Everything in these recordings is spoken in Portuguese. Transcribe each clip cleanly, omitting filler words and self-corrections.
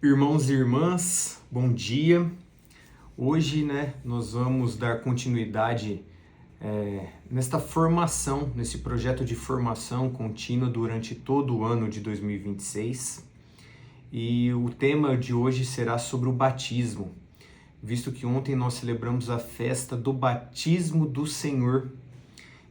Irmãos e irmãs, bom dia. Hoje, nós vamos dar continuidade nesta formação, nesse projeto de formação contínua durante todo o ano de 2026. E o tema de hoje será sobre o batismo, visto que ontem nós celebramos a festa do batismo do Senhor.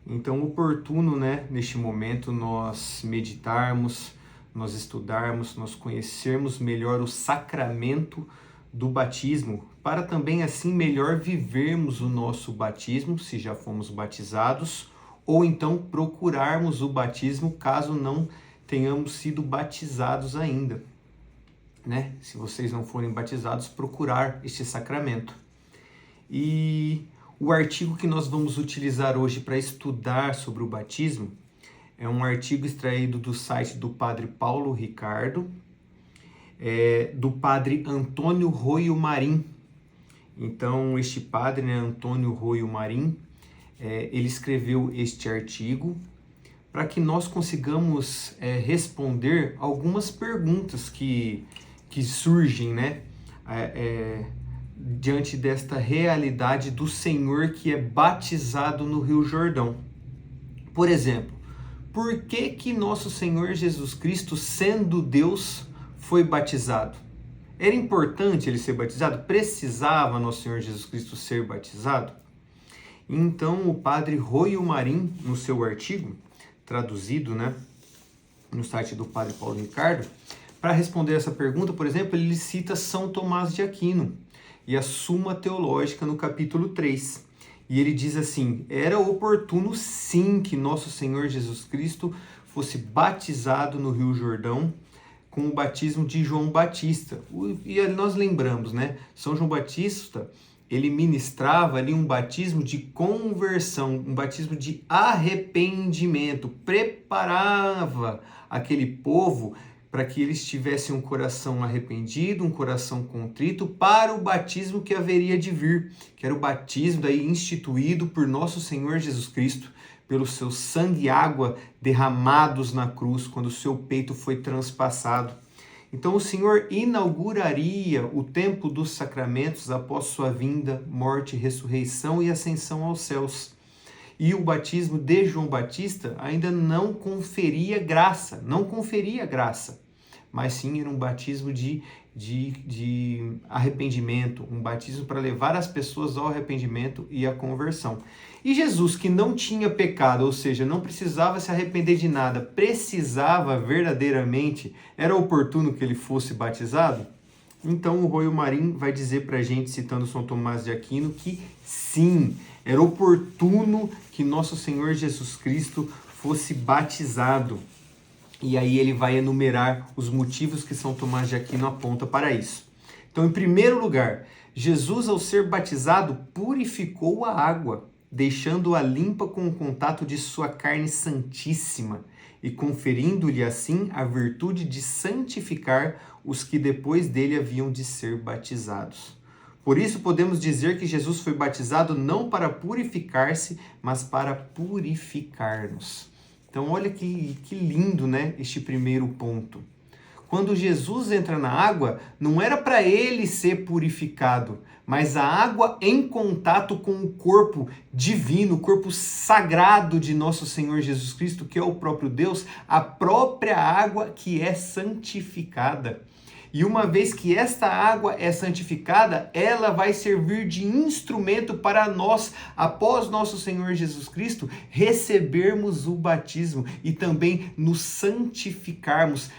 Então, oportuno, neste momento, nós meditarmos, nós estudarmos, nós conhecermos melhor o sacramento do batismo, para também assim melhor vivermos o nosso batismo, se já fomos batizados, ou então procurarmos o batismo caso não tenhamos sido batizados ainda. Se vocês não forem batizados, procurar este sacramento. E o artigo que nós vamos utilizar hoje para estudar sobre o batismo é um artigo extraído do site do Padre Paulo Ricardo, do Padre Antônio Roio Marim. Então, este padre, Antônio Roio Marim, ele escreveu este artigo para que nós consigamos responder algumas perguntas que surgem, diante desta realidade do Senhor que é batizado no Rio Jordão. Por exemplo, por que nosso Senhor Jesus Cristo, sendo Deus, foi batizado? Era importante ele ser batizado? Precisava nosso Senhor Jesus Cristo ser batizado? Então, o padre Roio Marim, no seu artigo, traduzido, no site do Padre Paulo Ricardo, para responder essa pergunta, por exemplo, ele cita São Tomás de Aquino e a Suma Teológica no capítulo 3. E ele diz assim: era oportuno sim que nosso Senhor Jesus Cristo fosse batizado no Rio Jordão com o batismo de João Batista. E nós lembramos, São João Batista, ele ministrava ali um batismo de conversão, um batismo de arrependimento, preparava aquele povo para que eles tivessem um coração arrependido, um coração contrito, para o batismo que haveria de vir, que era o batismo daí instituído por nosso Senhor Jesus Cristo, pelo seu sangue e água derramados na cruz, quando o seu peito foi transpassado. Então o Senhor inauguraria o tempo dos sacramentos após sua vinda, morte, ressurreição e ascensão aos céus. E o batismo de João Batista ainda não conferia graça, mas sim era um batismo de arrependimento, um batismo para levar as pessoas ao arrependimento e à conversão. E Jesus, que não tinha pecado, ou seja, não precisava se arrepender de nada, precisava verdadeiramente, era oportuno que ele fosse batizado? Então o Roio Marim vai dizer para a gente, citando São Tomás de Aquino, que sim, era oportuno que nosso Senhor Jesus Cristo fosse batizado. E aí ele vai enumerar os motivos que São Tomás de Aquino aponta para isso. Então, em primeiro lugar, Jesus, ao ser batizado, purificou a água, deixando-a limpa com o contato de sua carne santíssima e conferindo-lhe assim a virtude de santificar os que depois dele haviam de ser batizados. Por isso podemos dizer que Jesus foi batizado não para purificar-se, mas para purificar-nos. Então olha que lindo, este primeiro ponto. Quando Jesus entra na água, não era para ele ser purificado, mas a água em contato com o corpo divino, o corpo sagrado de nosso Senhor Jesus Cristo, que é o próprio Deus, a própria água que é santificada. E uma vez que esta água é santificada, ela vai servir de instrumento para nós, após nosso Senhor Jesus Cristo, recebermos o batismo e também nos santificarmos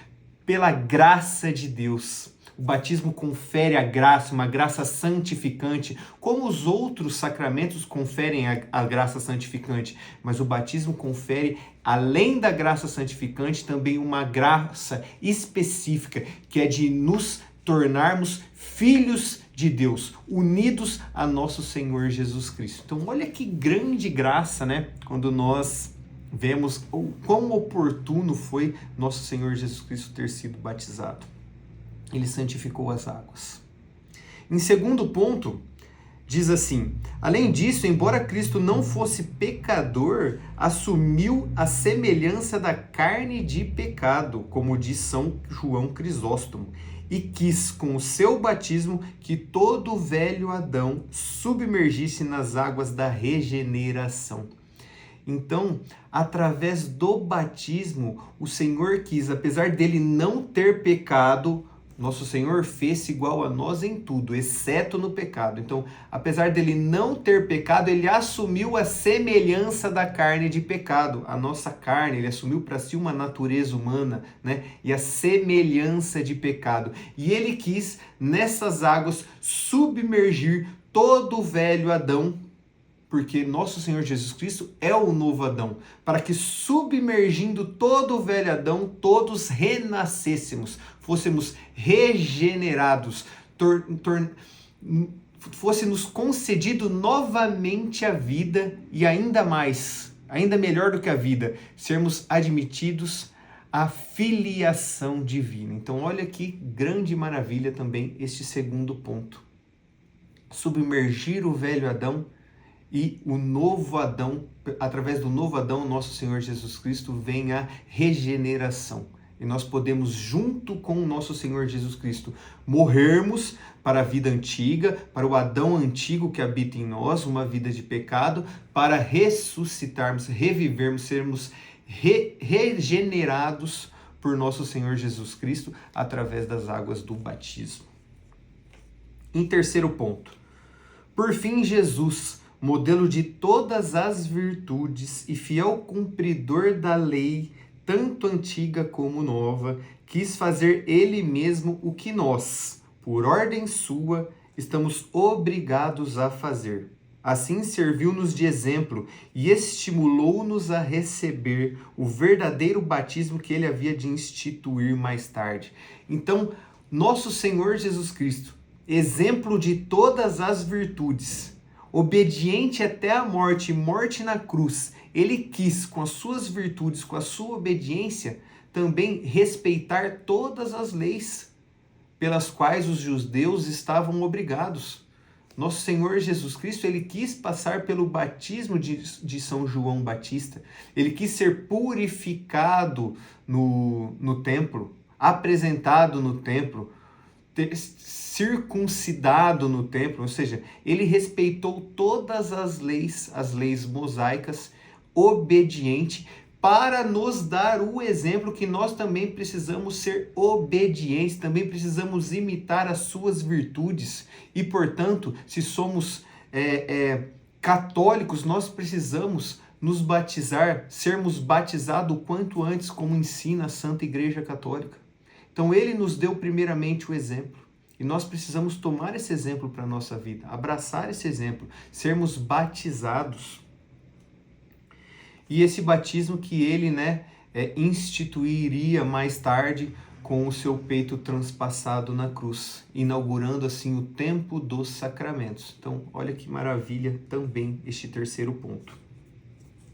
pela graça de Deus. O batismo confere a graça, uma graça santificante, como os outros sacramentos conferem a graça santificante. Mas o batismo confere, além da graça santificante, também uma graça específica, que é de nos tornarmos filhos de Deus, unidos a nosso Senhor Jesus Cristo. Então, olha que grande graça, quando nós vemos o quão oportuno foi nosso Senhor Jesus Cristo ter sido batizado. Ele santificou as águas. Em segundo ponto, diz assim: além disso, embora Cristo não fosse pecador, assumiu a semelhança da carne de pecado, como diz São João Crisóstomo, e quis, com o seu batismo, que todo o velho Adão submergisse nas águas da regeneração. Então, através do batismo, o Senhor quis, apesar dele não ter pecado, nosso Senhor fez-se igual a nós em tudo, exceto no pecado. Então, apesar dele não ter pecado, ele assumiu a semelhança da carne de pecado. A nossa carne, ele assumiu para si uma natureza humana, né? E a semelhança de pecado. E ele quis, nessas águas, submergir todo o velho Adão, porque nosso Senhor Jesus Cristo é o novo Adão, para que submergindo todo o velho Adão, todos renascêssemos, fôssemos regenerados, fosse-nos concedido novamente a vida e ainda mais, ainda melhor do que a vida, sermos admitidos à filiação divina. Então olha que grande maravilha também este segundo ponto. Submergir o velho Adão e o novo Adão, através do novo Adão, nosso Senhor Jesus Cristo, vem a regeneração. E nós podemos, junto com o nosso Senhor Jesus Cristo, morrermos para a vida antiga, para o Adão antigo que habita em nós, uma vida de pecado, para ressuscitarmos, revivermos, sermos regenerados por nosso Senhor Jesus Cristo, através das águas do batismo. Em terceiro ponto, por fim, Jesus, modelo de todas as virtudes e fiel cumpridor da lei, tanto antiga como nova, quis fazer ele mesmo o que nós, por ordem sua, estamos obrigados a fazer. Assim serviu-nos de exemplo e estimulou-nos a receber o verdadeiro batismo que ele havia de instituir mais tarde. Então, nosso Senhor Jesus Cristo, exemplo de todas as virtudes, obediente até a morte, morte na cruz, ele quis, com as suas virtudes, com a sua obediência, também respeitar todas as leis pelas quais os judeus estavam obrigados. Nosso Senhor Jesus Cristo, ele quis passar pelo batismo de São João Batista, ele quis ser purificado no templo, apresentado no templo, circuncidado no templo, ou seja, ele respeitou todas as leis mosaicas, obediente, para nos dar o exemplo que nós também precisamos ser obedientes, também precisamos imitar as suas virtudes e, portanto, se somos católicos, nós precisamos nos batizar, sermos batizados o quanto antes, como ensina a Santa Igreja Católica. Então ele nos deu primeiramente o exemplo e nós precisamos tomar esse exemplo para a nossa vida, abraçar esse exemplo, sermos batizados. E esse batismo que ele instituiria mais tarde com o seu peito transpassado na cruz, inaugurando assim o tempo dos sacramentos. Então olha que maravilha também este terceiro ponto.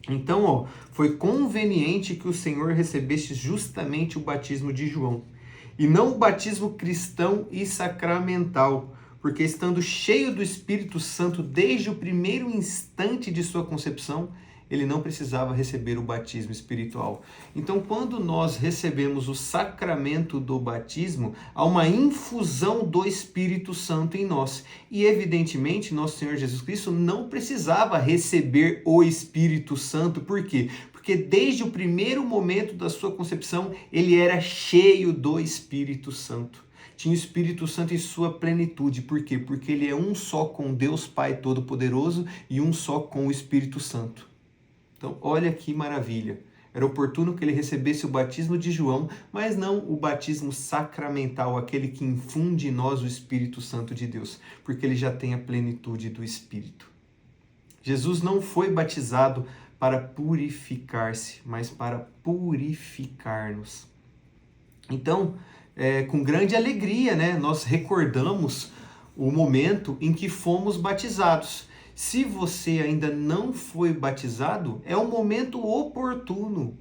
Então foi conveniente que o Senhor recebesse justamente o batismo de João, e não o batismo cristão e sacramental, porque estando cheio do Espírito Santo desde o primeiro instante de sua concepção, ele não precisava receber o batismo espiritual. Então, quando nós recebemos o sacramento do batismo, há uma infusão do Espírito Santo em nós. E, evidentemente, nosso Senhor Jesus Cristo não precisava receber o Espírito Santo. Por quê? Porque desde o primeiro momento da sua concepção, ele era cheio do Espírito Santo. Tinha o Espírito Santo em sua plenitude. Por quê? Porque ele é um só com Deus Pai Todo-Poderoso e um só com o Espírito Santo. Então, olha que maravilha. Era oportuno que ele recebesse o batismo de João, mas não o batismo sacramental, aquele que infunde em nós o Espírito Santo de Deus, porque ele já tem a plenitude do Espírito. Jesus não foi batizado para purificar-se, mas para purificar-nos. Então, com grande alegria, nós recordamos o momento em que fomos batizados. Se você ainda não foi batizado, é o momento oportuno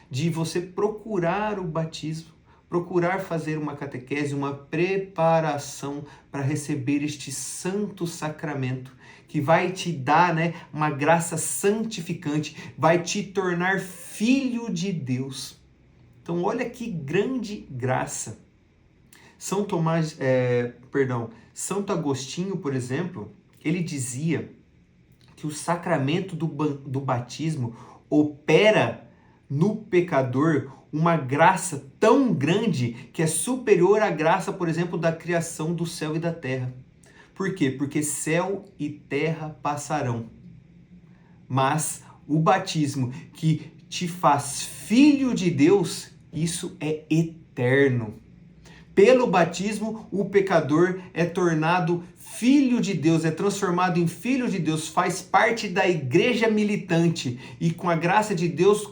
de você procurar o batismo, procurar fazer uma catequese, uma preparação para receber este santo sacramento, que vai te dar uma graça santificante, vai te tornar filho de Deus. Então olha que grande graça. Santo Agostinho, por exemplo, ele dizia que o sacramento do batismo opera no pecador uma graça tão grande que é superior à graça, por exemplo, da criação do céu e da terra. Por quê? Porque céu e terra passarão, mas o batismo que te faz filho de Deus, isso é eterno. Pelo batismo, o pecador é tornado filho de Deus, é transformado em filho de Deus, faz parte da igreja militante e com a graça de Deus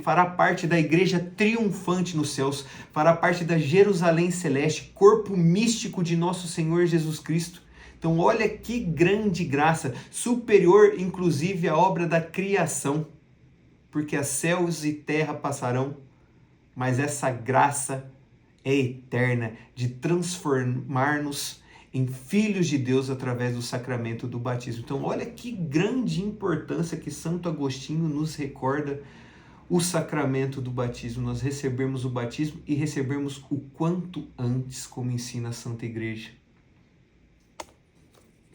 fará parte da igreja triunfante nos céus, fará parte da Jerusalém celeste, corpo místico de nosso Senhor Jesus Cristo. Então olha que grande graça, superior inclusive à obra da criação, porque as céus e terra passarão, mas essa graça é eterna de transformar-nos em filhos de Deus através do sacramento do batismo. Então olha que grande importância que Santo Agostinho nos recorda o sacramento do batismo, nós recebemos o batismo e recebemos o quanto antes, como ensina a Santa Igreja.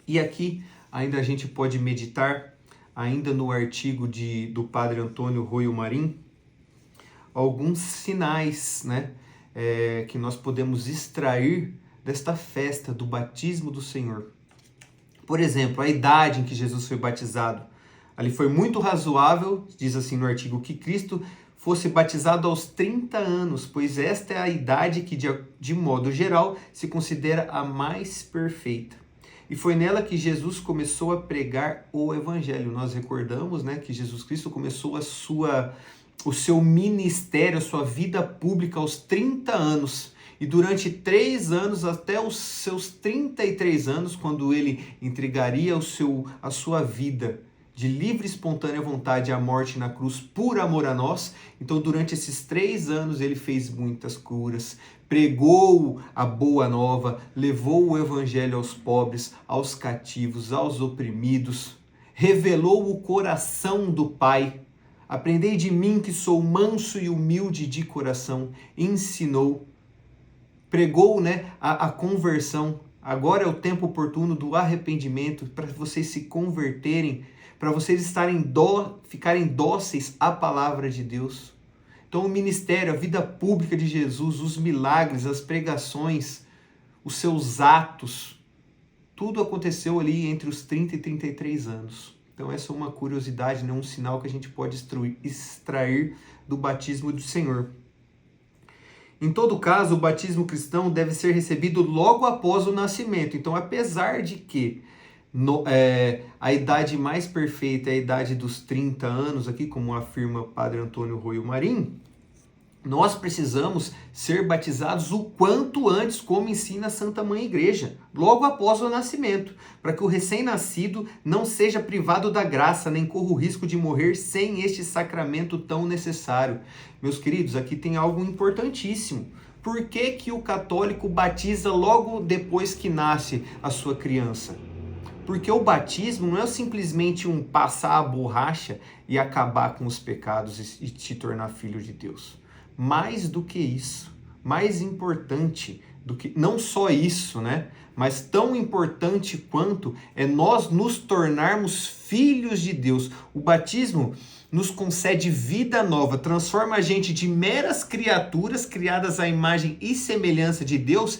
E aqui ainda a gente pode meditar, ainda no artigo do Padre Antônio Roio Marim, alguns sinais, que nós podemos extrair desta festa do batismo do Senhor. Por exemplo, a idade em que Jesus foi batizado. Ali foi muito razoável, diz assim no artigo, que Cristo fosse batizado aos 30 anos, pois esta é a idade que, de modo geral, se considera a mais perfeita. E foi nela que Jesus começou a pregar o Evangelho. Nós recordamos, que Jesus Cristo começou o seu ministério, a sua vida pública aos 30 anos. E durante 3 anos, até os seus 33 anos, quando ele entregaria a sua vida de livre e espontânea vontade à morte na cruz por amor a nós. Então, durante esses 3 anos, ele fez muitas curas, pregou a boa nova, levou o evangelho aos pobres, aos cativos, aos oprimidos, revelou o coração do Pai. Aprendei de mim que sou manso e humilde de coração, ensinou, pregou a conversão. Agora é o tempo oportuno do arrependimento para vocês se converterem, para vocês ficarem dóceis à palavra de Deus. Então o ministério, a vida pública de Jesus, os milagres, as pregações, os seus atos, tudo aconteceu ali entre os 30 e 33 anos. Então essa é uma curiosidade, um sinal que a gente pode extrair do batismo do Senhor. Em todo caso, o batismo cristão deve ser recebido logo após o nascimento. Então, apesar de que a idade mais perfeita é a idade dos 30 anos, aqui, como afirma Padre Antônio Roio Marim, nós precisamos ser batizados o quanto antes, como ensina a Santa Mãe Igreja, logo após o nascimento, para que o recém-nascido não seja privado da graça, nem corra o risco de morrer sem este sacramento tão necessário. Meus queridos, aqui tem algo importantíssimo. Por que o católico batiza logo depois que nasce a sua criança? Porque o batismo não é simplesmente passar a borracha e acabar com os pecados e te tornar filho de Deus. Mais do que isso, mais importante do que, não só isso, mas tão importante quanto é nós nos tornarmos filhos de Deus. O batismo nos concede vida nova, transforma a gente de meras criaturas criadas à imagem e semelhança de Deus,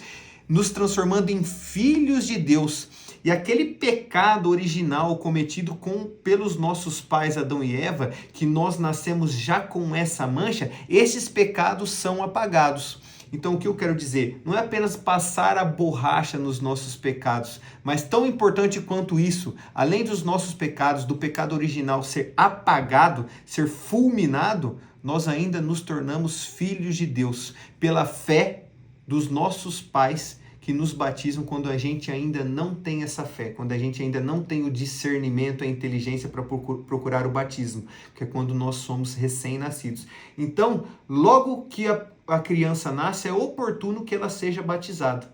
nos transformando em filhos de Deus. E aquele pecado original cometido pelos nossos pais Adão e Eva, que nós nascemos já com essa mancha, esses pecados são apagados. Então o que eu quero dizer? Não é apenas passar a borracha nos nossos pecados, mas tão importante quanto isso, além dos nossos pecados, do pecado original ser apagado, ser fulminado, nós ainda nos tornamos filhos de Deus, pela fé dos nossos pais, que nos batizam quando a gente ainda não tem essa fé, quando a gente ainda não tem o discernimento, a inteligência para procurar o batismo, que é quando nós somos recém-nascidos. Então, logo que a criança nasce, é oportuno que ela seja batizada.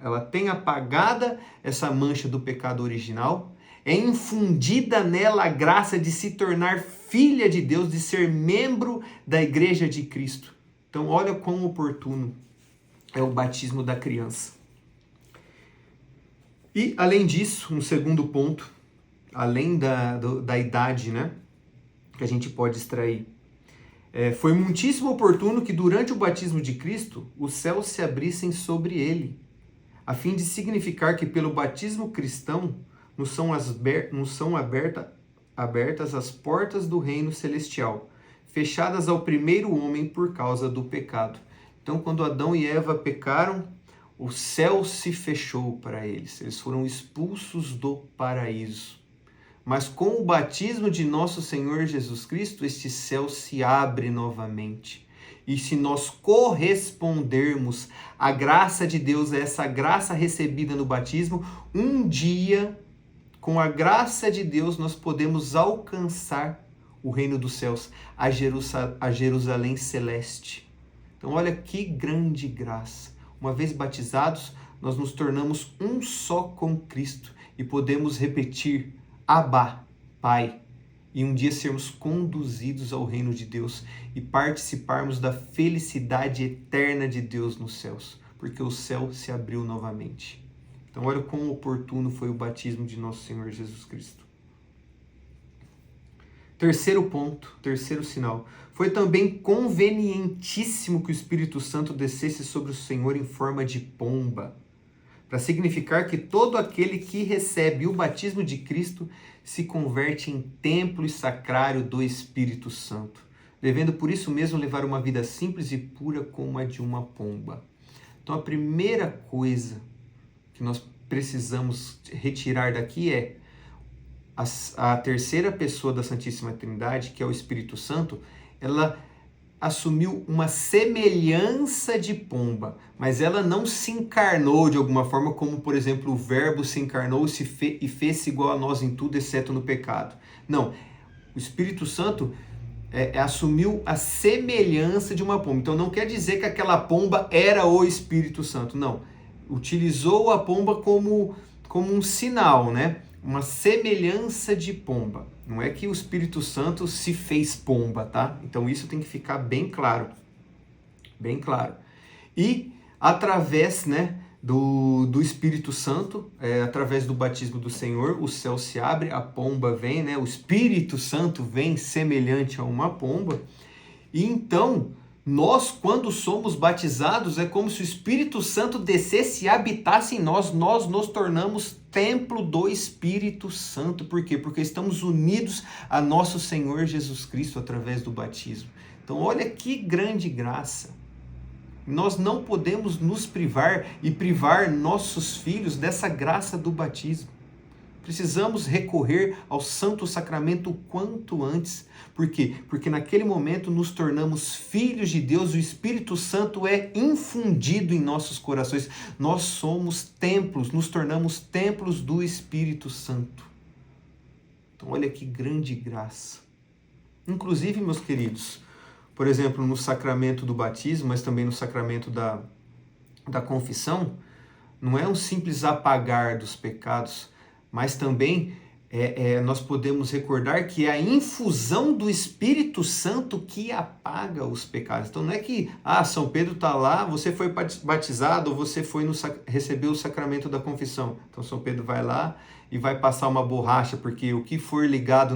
Ela tem apagada essa mancha do pecado original, é infundida nela a graça de se tornar filha de Deus, de ser membro da Igreja de Cristo. Então, olha quão oportuno. é o batismo da criança. E, além disso, um segundo ponto, além da idade, né, que a gente pode extrair, foi muitíssimo oportuno que durante o batismo de Cristo, os céus se abrissem sobre ele, a fim de significar que pelo batismo cristão nos são abertas as portas do reino celestial, fechadas ao primeiro homem por causa do pecado. Então, quando Adão e Eva pecaram, o céu se fechou para eles. Eles foram expulsos do paraíso. Mas com o batismo de nosso Senhor Jesus Cristo, este céu se abre novamente. E se nós correspondermos à graça de Deus, a essa graça recebida no batismo, um dia, com a graça de Deus, nós podemos alcançar o reino dos céus, a Jerusalém celeste. Então, olha que grande graça. Uma vez batizados, nós nos tornamos um só com Cristo e podemos repetir: Abba, Pai, e um dia sermos conduzidos ao reino de Deus e participarmos da felicidade eterna de Deus nos céus, porque o céu se abriu novamente. Então, olha quão oportuno foi o batismo de nosso Senhor Jesus Cristo. Terceiro ponto, terceiro sinal. Foi também convenientíssimo que o Espírito Santo descesse sobre o Senhor em forma de pomba, para significar que todo aquele que recebe o batismo de Cristo se converte em templo e sacrário do Espírito Santo, devendo por isso mesmo levar uma vida simples e pura como a de uma pomba. Então, a primeira coisa que nós precisamos retirar daqui é a terceira pessoa da Santíssima Trindade, que é o Espírito Santo, ela assumiu uma semelhança de pomba, mas ela não se encarnou de alguma forma, como, por exemplo, o Verbo se encarnou e fez-se igual a nós em tudo, exceto no pecado. Não, o Espírito Santo assumiu a semelhança de uma pomba. Então, não quer dizer que aquela pomba era o Espírito Santo, não. Utilizou a pomba como um sinal, né? Uma semelhança de pomba. Não é que o Espírito Santo se fez pomba, tá? Então isso tem que ficar bem claro. Bem claro. E através, né, do Espírito Santo, através do batismo do Senhor, o céu se abre, a pomba vem, né? O Espírito Santo vem semelhante a uma pomba. E então, nós, quando somos batizados, é como se o Espírito Santo descesse e habitasse em nós. Nós nos tornamos templo do Espírito Santo. Por quê? Porque estamos unidos a nosso Senhor Jesus Cristo através do batismo. Então, olha que grande graça. Nós não podemos nos privar e privar nossos filhos dessa graça do batismo. Precisamos recorrer ao Santo Sacramento o quanto antes. Por quê? Porque naquele momento nos tornamos filhos de Deus, o Espírito Santo é infundido em nossos corações. Nós somos templos, nos tornamos templos do Espírito Santo. Então, olha que grande graça. Inclusive, meus queridos, por exemplo, no sacramento do batismo, mas também no sacramento da confissão, não é um simples apagar dos pecados, mas também nós podemos recordar que é a infusão do Espírito Santo que apaga os pecados. Então não é que São Pedro está lá, você foi batizado ou você recebeu o sacramento da confissão. Então São Pedro vai lá e vai passar uma borracha, porque o que for ligado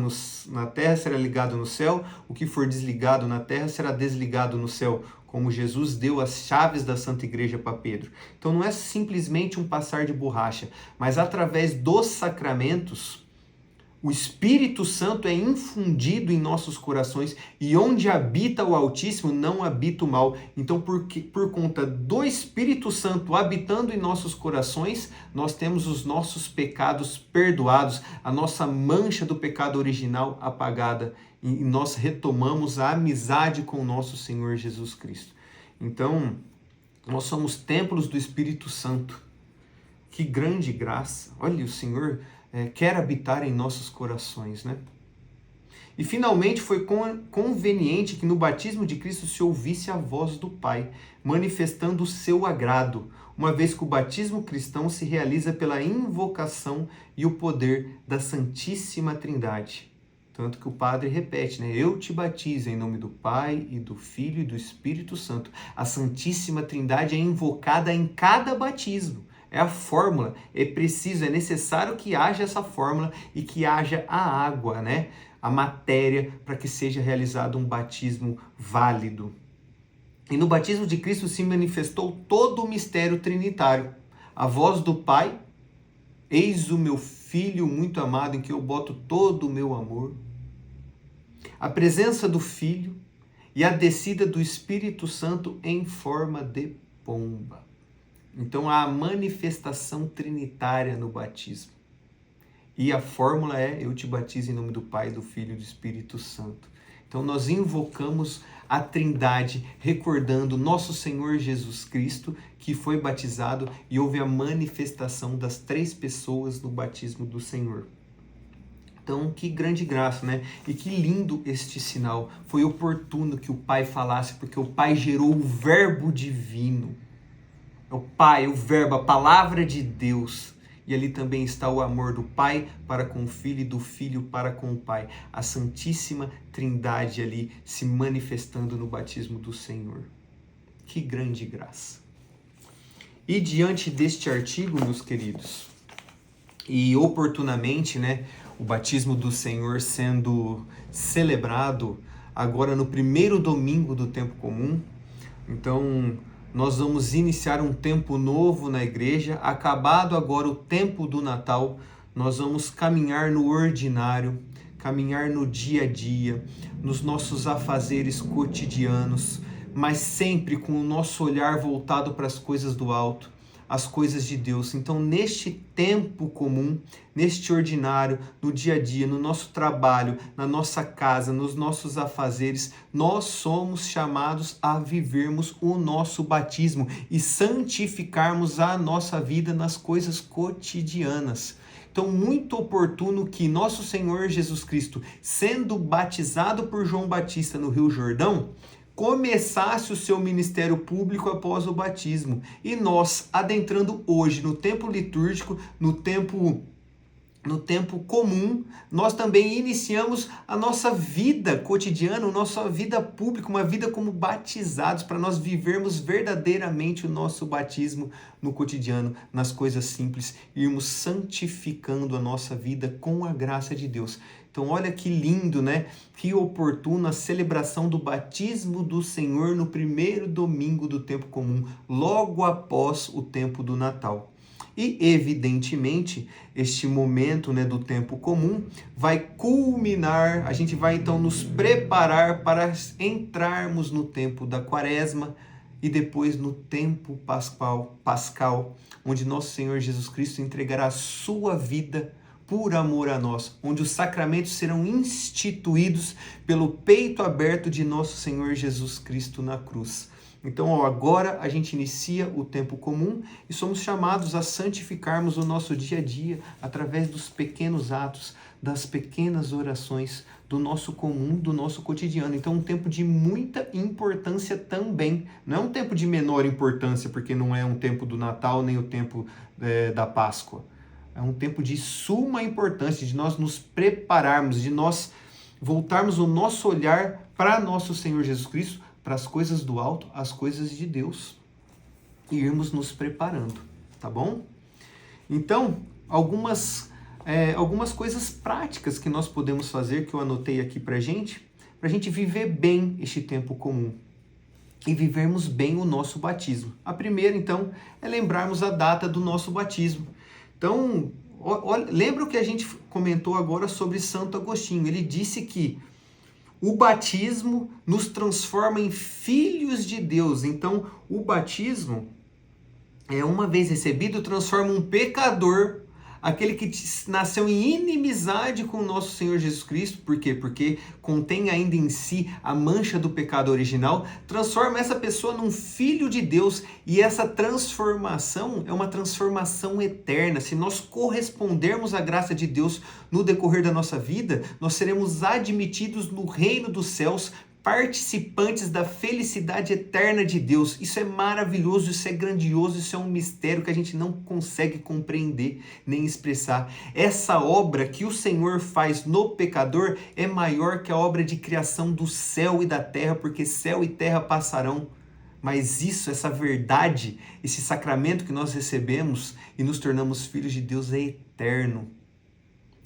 na terra será ligado no céu, o que for desligado na terra será desligado no céu, como Jesus deu as chaves da Santa Igreja para Pedro. Então não é simplesmente um passar de borracha, mas através dos sacramentos, o Espírito Santo é infundido em nossos corações e onde habita o Altíssimo não habita o mal. Então, por conta do Espírito Santo habitando em nossos corações, nós temos os nossos pecados perdoados, a nossa mancha do pecado original apagada e nós retomamos a amizade com o nosso Senhor Jesus Cristo. Então, nós somos templos do Espírito Santo. Que grande graça! Olha, o Senhor quer habitar em nossos corações, né? E finalmente foi conveniente que no batismo de Cristo se ouvisse a voz do Pai, manifestando o seu agrado, uma vez que o batismo cristão se realiza pela invocação e o poder da Santíssima Trindade. Tanto que o padre repete, né? Eu te batizo em nome do Pai e do Filho e do Espírito Santo. A Santíssima Trindade é invocada em cada batismo. É a fórmula, é preciso, é necessário que haja essa fórmula e que haja a água, né? A matéria, para que seja realizado um batismo válido. E no batismo de Cristo se manifestou todo o mistério trinitário. A voz do Pai, eis o meu Filho muito amado, em que eu boto todo o meu amor. A presença do Filho e a descida do Espírito Santo em forma de pomba. Então há a manifestação trinitária no batismo. E a fórmula é: eu te batizo em nome do Pai, do Filho e do Espírito Santo. Então nós invocamos a Trindade, recordando nosso Senhor Jesus Cristo, que foi batizado e houve a manifestação das 3 pessoas no batismo do Senhor. Então, que grande graça, né? E que lindo este sinal. Foi oportuno que o Pai falasse, porque o Pai gerou o Verbo divino. É o Pai, o Verbo, a palavra de Deus. E ali também está o amor do Pai para com o Filho e do Filho para com o Pai. A Santíssima Trindade ali se manifestando no batismo do Senhor. Que grande graça. E diante deste artigo, meus queridos, e oportunamente, né, o batismo do Senhor sendo celebrado agora no primeiro domingo do tempo comum. Então, nós vamos iniciar um tempo novo na igreja. Acabado agora o tempo do Natal, nós vamos caminhar no ordinário, caminhar no dia a dia, nos nossos afazeres cotidianos, mas sempre com o nosso olhar voltado para as coisas do alto, as coisas de Deus. Então, neste tempo comum, neste ordinário, no dia a dia, no nosso trabalho, na nossa casa, nos nossos afazeres, nós somos chamados a vivermos o nosso batismo e santificarmos a nossa vida nas coisas cotidianas. Então, muito oportuno que nosso Senhor Jesus Cristo, sendo batizado por João Batista no Rio Jordão, começasse o seu ministério público após o batismo. E nós, adentrando hoje no tempo litúrgico, no tempo comum, nós também iniciamos a nossa vida cotidiana, a nossa vida pública, uma vida como batizados, para nós vivermos verdadeiramente o nosso batismo no cotidiano, nas coisas simples, e irmos santificando a nossa vida com a graça de Deus. Então, olha que lindo, né? Que oportuna a celebração do batismo do Senhor no primeiro domingo do tempo comum, logo após o tempo do Natal. E, evidentemente, este momento, né, do tempo comum vai culminar, a gente vai então nos preparar para entrarmos no tempo da Quaresma e depois no tempo pascal, onde nosso Senhor Jesus Cristo entregará a sua vida por amor a nós, onde os sacramentos serão instituídos pelo peito aberto de nosso Senhor Jesus Cristo na cruz. Então, agora a gente inicia o tempo comum e somos chamados a santificarmos o nosso dia a dia através dos pequenos atos, das pequenas orações do nosso comum, do nosso cotidiano. Então, um tempo de muita importância também. Não é um tempo de menor importância, porque não é um tempo do Natal nem o tempo da Páscoa. É um tempo de suma importância, de nós nos prepararmos, de nós voltarmos o nosso olhar para nosso Senhor Jesus Cristo, para as coisas do alto, as coisas de Deus, e irmos nos preparando, tá bom? Então, algumas coisas práticas que nós podemos fazer, que eu anotei aqui para a gente viver bem este tempo comum e vivermos bem o nosso batismo. A primeira, então, é lembrarmos a data do nosso batismo. Então, lembra o que a gente comentou agora sobre Santo Agostinho. Ele disse que o batismo nos transforma em filhos de Deus. Então, o batismo, uma vez recebido, transforma um pecador, aquele que nasceu em inimizade com o nosso Senhor Jesus Cristo. Por quê? Porque contém ainda em si a mancha do pecado original, transforma essa pessoa num filho de Deus, e essa transformação é uma transformação eterna. Se nós correspondermos à graça de Deus no decorrer da nossa vida, nós seremos admitidos no reino dos céus participantes da felicidade eterna de Deus. Isso é maravilhoso, isso é grandioso, isso é um mistério que a gente não consegue compreender nem expressar. Essa obra que o Senhor faz no pecador é maior que a obra de criação do céu e da terra, porque céu e terra passarão. Mas isso, essa verdade, esse sacramento que nós recebemos e nos tornamos filhos de Deus é eterno.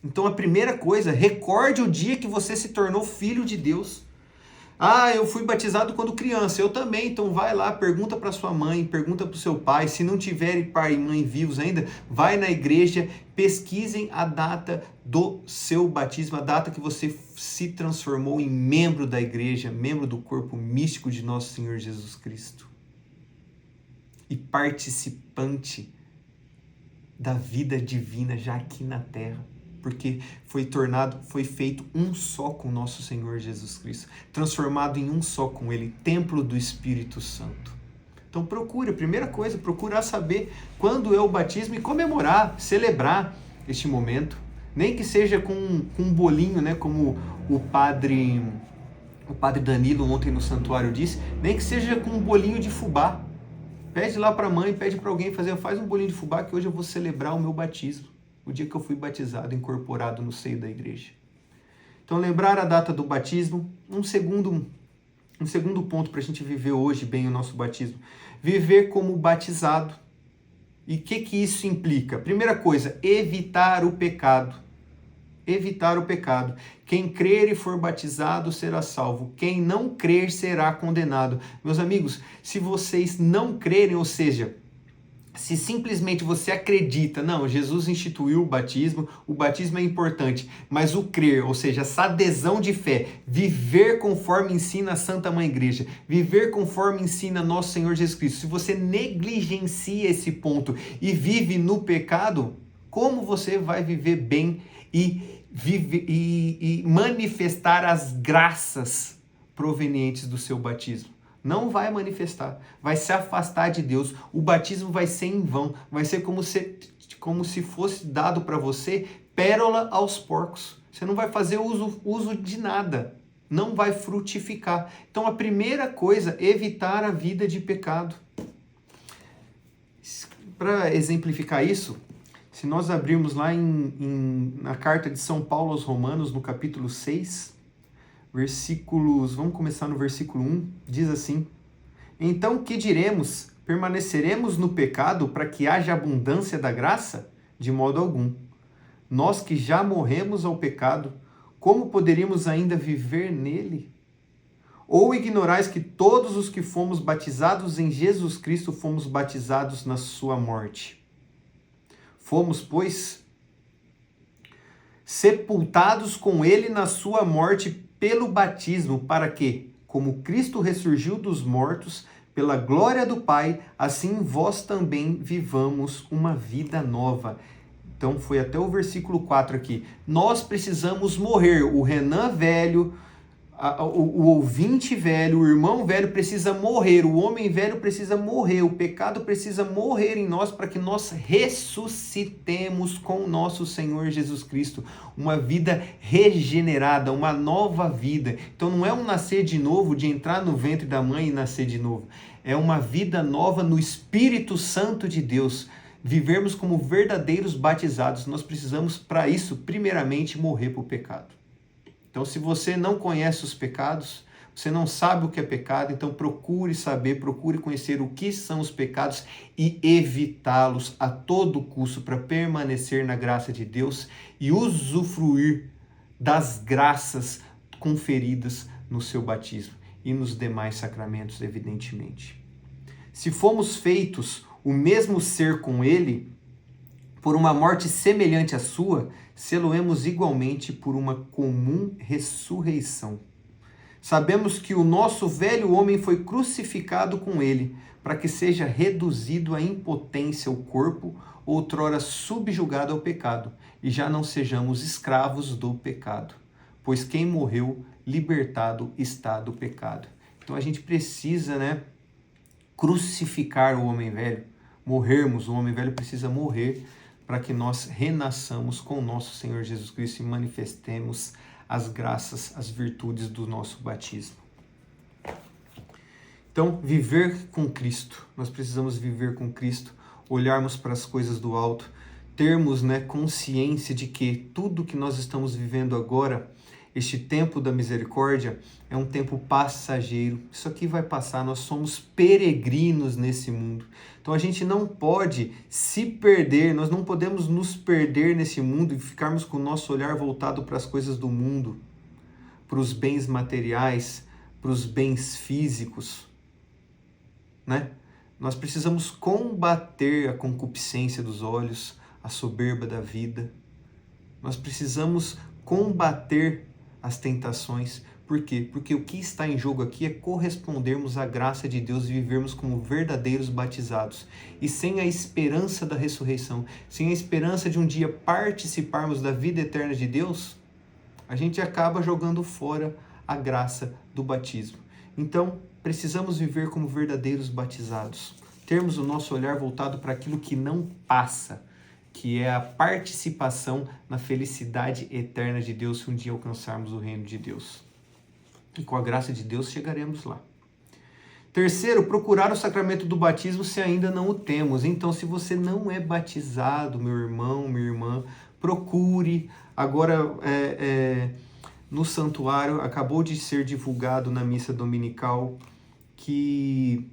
Então a primeira coisa, recorde o dia que você se tornou filho de Deus. Ah, eu fui batizado quando criança, eu também, então vai lá, pergunta para sua mãe, pergunta para o seu pai, se não tiverem pai e mãe vivos ainda, vai na igreja, pesquisem a data do seu batismo, a data que você se transformou em membro da igreja, membro do corpo místico de nosso Senhor Jesus Cristo. E participante da vida divina já aqui na terra. Porque foi feito um só com nosso Senhor Jesus Cristo, transformado em um só com Ele, templo do Espírito Santo. Então procure, a primeira coisa, procurar saber quando é o batismo e comemorar, celebrar este momento, nem que seja com um bolinho, né, como o padre Danilo ontem no santuário disse, nem que seja com um bolinho de fubá. Pede lá para a mãe, pede para alguém faz um bolinho de fubá que hoje eu vou celebrar o meu batismo. O dia que eu fui batizado, incorporado no seio da igreja. Então, lembrar a data do batismo. Um segundo ponto para a gente viver hoje bem o nosso batismo. Viver como batizado. E o que isso implica? Primeira coisa, evitar o pecado. Evitar o pecado. Quem crer e for batizado será salvo. Quem não crer será condenado. Meus amigos, se vocês não crerem, ou seja, se simplesmente você acredita, não, Jesus instituiu o batismo é importante, mas o crer, ou seja, essa adesão de fé, viver conforme ensina a Santa Mãe Igreja, viver conforme ensina nosso Senhor Jesus Cristo, se você negligencia esse ponto e vive no pecado, como você vai viver bem e manifestar as graças provenientes do seu batismo? Não vai manifestar, vai se afastar de Deus, o batismo vai ser em vão, vai ser como se fosse dado para você pérola aos porcos. Você não vai fazer uso de nada, não vai frutificar. Então a primeira coisa, evitar a vida de pecado. Para exemplificar isso, se nós abrirmos lá na carta de São Paulo aos Romanos, no capítulo 6, vamos começar no versículo 1, diz assim: então que diremos? Permaneceremos no pecado para que haja abundância da graça? De modo algum. Nós que já morremos ao pecado, como poderíamos ainda viver nele? Ou ignorais que todos os que fomos batizados em Jesus Cristo fomos batizados na sua morte? Fomos, pois, sepultados com ele na sua morte pelo batismo, para que, como Cristo ressurgiu dos mortos, pela glória do Pai, assim vós também vivamos uma vida nova. Então foi até o versículo 4 aqui. Nós precisamos morrer. O Renan velho, o ouvinte velho, o irmão velho precisa morrer. O homem velho precisa morrer. O pecado precisa morrer em nós para que nós ressuscitemos com o nosso Senhor Jesus Cristo. Uma vida regenerada, uma nova vida. Então não é um nascer de novo, de entrar no ventre da mãe e nascer de novo. É uma vida nova no Espírito Santo de Deus. Vivermos como verdadeiros batizados. Nós precisamos, para isso, primeiramente, morrer para o pecado. Então, se você não conhece os pecados, você não sabe o que é pecado, então procure saber, procure conhecer o que são os pecados e evitá-los a todo custo para permanecer na graça de Deus e usufruir das graças conferidas no seu batismo e nos demais sacramentos, evidentemente. Se fomos feitos o mesmo ser com ele, por uma morte semelhante à sua, sê-lo-emos igualmente por uma comum ressurreição. Sabemos que o nosso velho homem foi crucificado com ele, para que seja reduzido à impotência o corpo, outrora subjugado ao pecado, e já não sejamos escravos do pecado. Pois quem morreu, libertado está do pecado. Então a gente precisa, crucificar o homem velho, morrermos, o homem velho precisa morrer, para que nós renasçamos com o nosso Senhor Jesus Cristo e manifestemos as graças, as virtudes do nosso batismo. Então, viver com Cristo. Nós precisamos viver com Cristo, olharmos para as coisas do alto, termos, né, consciência de que tudo que nós estamos vivendo agora, este tempo da misericórdia, é um tempo passageiro. Isso aqui vai passar, nós somos peregrinos nesse mundo. Então a gente não pode se perder, nós não podemos nos perder nesse mundo e ficarmos com o nosso olhar voltado para as coisas do mundo, para os bens materiais, para os bens físicos, né? Nós precisamos combater a concupiscência dos olhos, a soberba da vida. Nós precisamos combater as tentações. Por quê? Porque o que está em jogo aqui é correspondermos à graça de Deus e vivermos como verdadeiros batizados. E sem a esperança da ressurreição, sem a esperança de um dia participarmos da vida eterna de Deus, a gente acaba jogando fora a graça do batismo. Então, precisamos viver como verdadeiros batizados. Termos o nosso olhar voltado para aquilo que não passa, que é a participação na felicidade eterna de Deus se um dia alcançarmos o reino de Deus. E com a graça de Deus chegaremos lá. Terceiro, procurar o sacramento do batismo se ainda não o temos. Então, se você não é batizado, meu irmão, minha irmã, procure. Agora, no santuário, acabou de ser divulgado na missa dominical que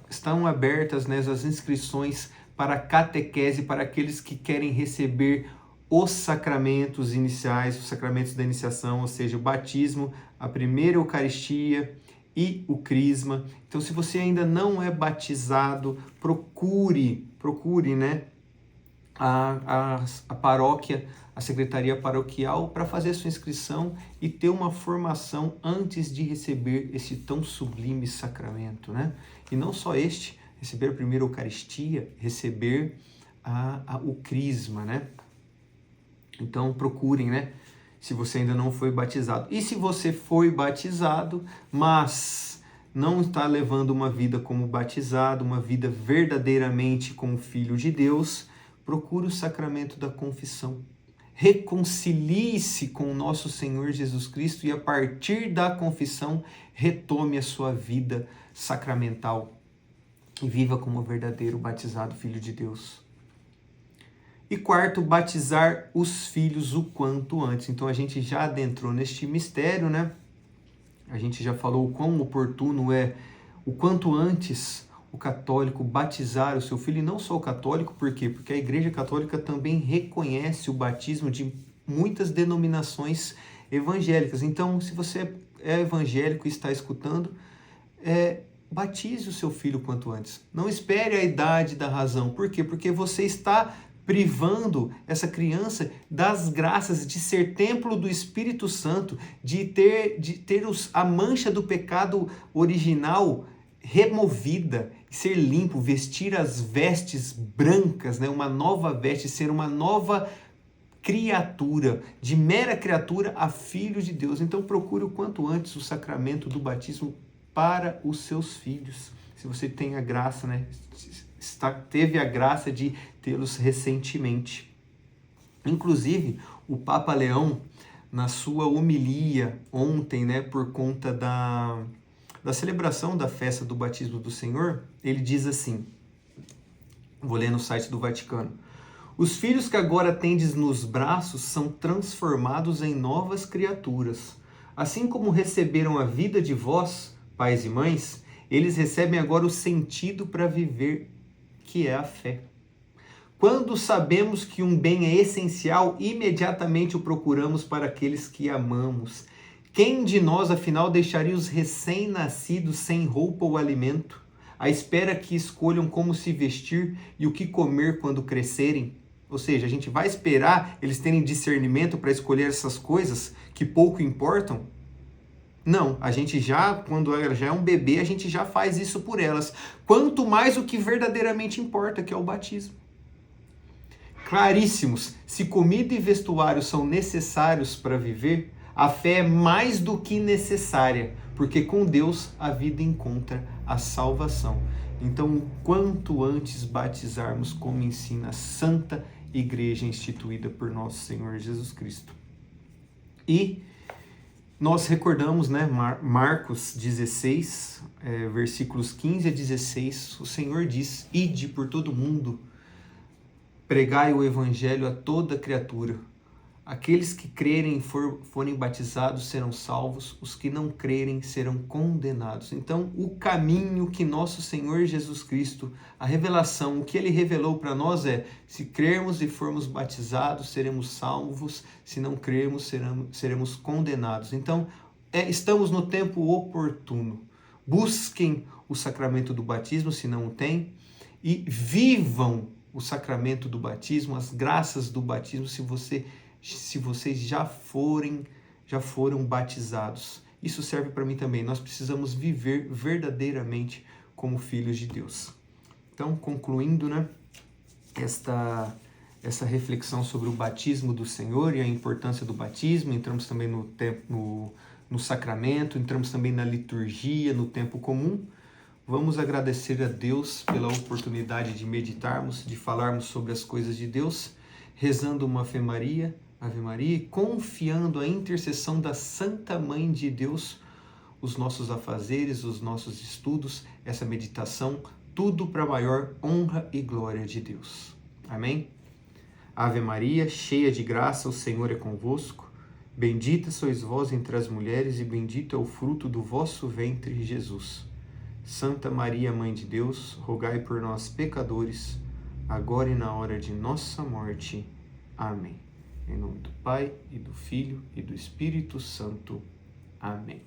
estão abertas, né, as inscrições para a catequese, para aqueles que querem receber os sacramentos iniciais, os sacramentos da iniciação, ou seja, o batismo, a primeira Eucaristia e o crisma. Então, se você ainda não é batizado, procure, né, a paróquia, a secretaria paroquial, para fazer a sua inscrição e ter uma formação antes de receber esse tão sublime sacramento, né? E não só receber a primeira Eucaristia, receber o crisma, né? Então procurem, né? Se você ainda não foi batizado. E se você foi batizado, mas não está levando uma vida como batizado, uma vida verdadeiramente como filho de Deus, procure o sacramento da confissão. Reconcilie-se com o nosso Senhor Jesus Cristo e a partir da confissão retome a sua vida sacramental e viva como verdadeiro batizado filho de Deus. E quarto, batizar os filhos o quanto antes. Então a gente já adentrou neste mistério, né? A gente já falou o quão oportuno é o quanto antes o católico batizar o seu filho, e não só o católico, por quê? Porque a Igreja Católica também reconhece o batismo de muitas denominações evangélicas. Então, se você é evangélico e está escutando, batize o seu filho quanto antes. Não espere a idade da razão. Por quê? Porque você está privando essa criança das graças de ser templo do Espírito Santo, de ter a mancha do pecado original removida, ser limpo, vestir as vestes brancas, né? Uma nova veste, ser uma nova criatura, de mera criatura a filho de Deus. Então procure o quanto antes o sacramento do batismo para os seus filhos. Se você tem a graça, né? Teve a graça de tê-los recentemente. Inclusive, o Papa Leão, na sua homilia ontem, né, por conta da celebração da festa do batismo do Senhor, ele diz assim, vou ler no site do Vaticano: os filhos que agora tendes nos braços são transformados em novas criaturas. Assim como receberam a vida de vós, pais e mães, eles recebem agora o sentido para viver, que é a fé. Quando sabemos que um bem é essencial, imediatamente o procuramos para aqueles que amamos. Quem de nós, afinal, deixaria os recém-nascidos sem roupa ou alimento, à espera que escolham como se vestir e o que comer quando crescerem? Ou seja, a gente vai esperar eles terem discernimento para escolher essas coisas que pouco importam? Não, a gente quando ela já é um bebê, a gente já faz isso por elas. Quanto mais o que verdadeiramente importa, que é o batismo. Claríssimos, se comida e vestuário são necessários para viver, a fé é mais do que necessária, porque com Deus a vida encontra a salvação. Então, quanto antes batizarmos, como ensina a Santa Igreja instituída por nosso Senhor Jesus Cristo. E Nós recordamos, né, Marcos 16, versículos 15 a 16, o Senhor diz: ide por todo mundo, pregai o evangelho a toda criatura. Aqueles que crerem e forem batizados serão salvos, os que não crerem serão condenados. Então, o caminho que nosso Senhor Jesus Cristo, a revelação, o que Ele revelou para nós é: se crermos e formos batizados, seremos salvos, se não crermos, seremos condenados. Então, estamos no tempo oportuno. Busquem o sacramento do batismo, se não o têm, e vivam o sacramento do batismo, as graças do batismo, se vocês já foram batizados. Isso serve para mim também. Nós precisamos viver verdadeiramente como filhos de Deus. Então, concluindo, né, essa reflexão sobre o batismo do Senhor e a importância do batismo, entramos também no sacramento, entramos também na liturgia, no tempo comum. Vamos agradecer a Deus pela oportunidade de meditarmos, de falarmos sobre as coisas de Deus, rezando uma Ave Maria, e confiando a intercessão da Santa Mãe de Deus, os nossos afazeres, os nossos estudos, essa meditação, tudo para a maior honra e glória de Deus. Amém? Ave Maria, cheia de graça, o Senhor é convosco. Bendita sois vós entre as mulheres e bendito é o fruto do vosso ventre, Jesus. Santa Maria, Mãe de Deus, rogai por nós, pecadores, agora e na hora de nossa morte. Amém. Em nome do Pai, e do Filho, e do Espírito Santo. Amém.